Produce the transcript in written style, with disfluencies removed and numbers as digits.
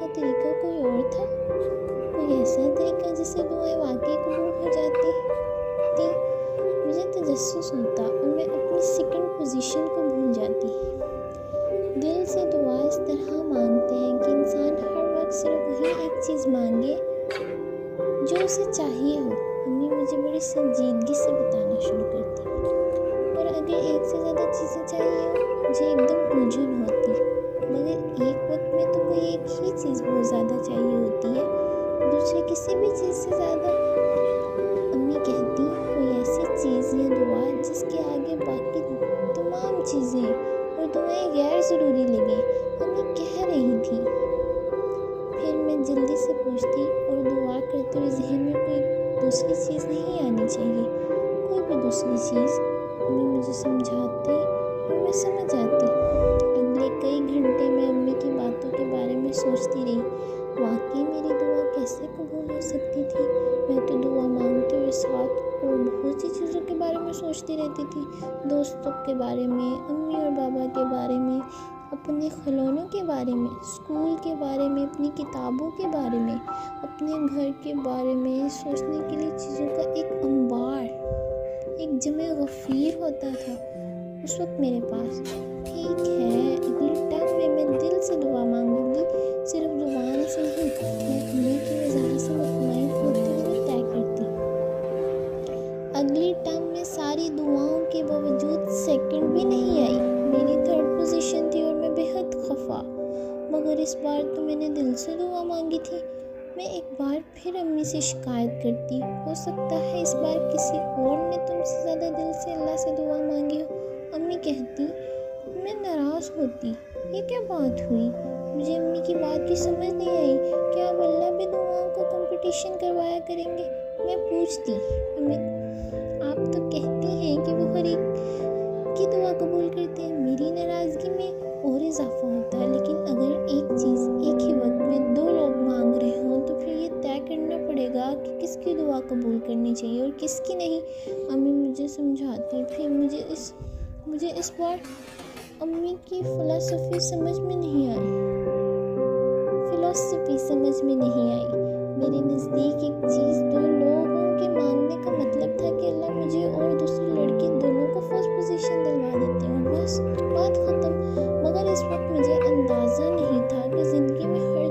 کا طریقہ کوئی اور تھا، کوئی ایسا طریقہ جس سے دعائیں واقعی قبول ہو جاتی تھی۔ مجھے تجسس ہوتا اور میں اپنی سیکنڈ پوزیشن کو بھول جاتی۔ دل سے دعا اس طرح مانگتے ہیں کہ انسان ہر وقت صرف وہی ایک چیز مانگے جو اسے چاہیے ہو۔ امی مجھے بڑی سنجیدگی سے بتانا شروع کرتی، اور اگر ایک سے زیادہ چیزیں چاہیے ہو مجھے ایک دم الجھن ہوتی، مگر ایک وقت میں تو کوئی ایک ہی چیز بہت زیادہ چاہیے ہوتی ہے، دوسرے کسی بھی چیز سے زیادہ۔ امی کہتی کوئی ایسی چیز یا دعا جس کے آگے باقی تمام چیزیں اور دعائیں غیر ضروری لگیں، امی کہہ رہی تھی۔ پھر میں جلدی سے پوچھتی، اور دعا کرتے ہوئے ذہن میں کوئی دوسری چیز نہیں آنی چاہیے، کوئی بھی دوسری چیز؟ امی مجھے سمجھاتی اور میں سمجھ آتی۔ اگلے کئی گھنٹے میں امی کی باتوں کے بارے میں سوچتی رہی، واقعی میری دعا کیسے قبول ہو سکتی تھی؟ میں تو دعا مانگتے ہوئے ساتھ اور بہت سی چیزوں کے بارے میں سوچتی رہتی تھی، دوستوں کے بارے میں، امی اور بابا کے بارے میں، اپنے کھلونوں کے بارے میں، اسکول کے بارے میں، اپنی کتابوں کے بارے میں، اپنے گھر کے بارے میں۔ سوچنے کے لیے چیزوں کا ایک انبار، ایک جمع غفیر ہوتا تھا اس وقت میرے پاس۔ ٹھیک ہے، اگلی ٹرم میں دل سے دعا مانگوں گی، صرف زبان سے نہیں۔ میں امی کی وضاحت سے مطمئن ہوتی ہوئی طے کرتی۔ اگلی ٹرم میں ساری دعاؤں کے باوجود سیکنڈ بھی نہیں آئی، میری تھرڈ پوزیشن تھی اور میں بے حد خفا، مگر اس بار تو میں نے دل سے دعا مانگی تھی۔ میں ایک بار پھر امی سے شکایت کرتی، ہو سکتا ہے اس بار کسی اور نے تم سے زیادہ دل سے اللہ سے دعا مانگی ہو۔ امی کہتی، میں ناراض ہوتی، یہ کیا بات ہوئی؟ مجھے امی کی بات کی سمجھ نہیں آئی، کیا اب اللہ بھی دعاؤں کا کمپٹیشن کروایا کریں گے؟ میں پوچھتی، امی آپ تو کہتی ہیں کہ وہ ہر ایک کی دعا قبول کرتے ہیں۔ میری ناراضگی میں اور اضافہ ہوتا ہے، لیکن اگر ایک چیز ایک ہی وقت میں دو لوگ مانگ رہے ہوں تو پھر یہ طے کرنا پڑے گا کہ کس کی دعا قبول کرنی چاہیے اور کس کی نہیں۔ امی مجھے سمجھاتی، پھر مجھے اس بار امی کی فلسفی سمجھ میں نہیں آئی۔ میرے نزدیک ایک چیز دو لوگوں کے مانگنے کا مطلب تھا کہ اللہ مجھے اور دوسری لڑکی دونوں کو فرسٹ پوزیشن دلوا دیتے اور بس بات ختم۔ مگر اس وقت مجھے اندازہ نہیں تھا کہ زندگی میں ہر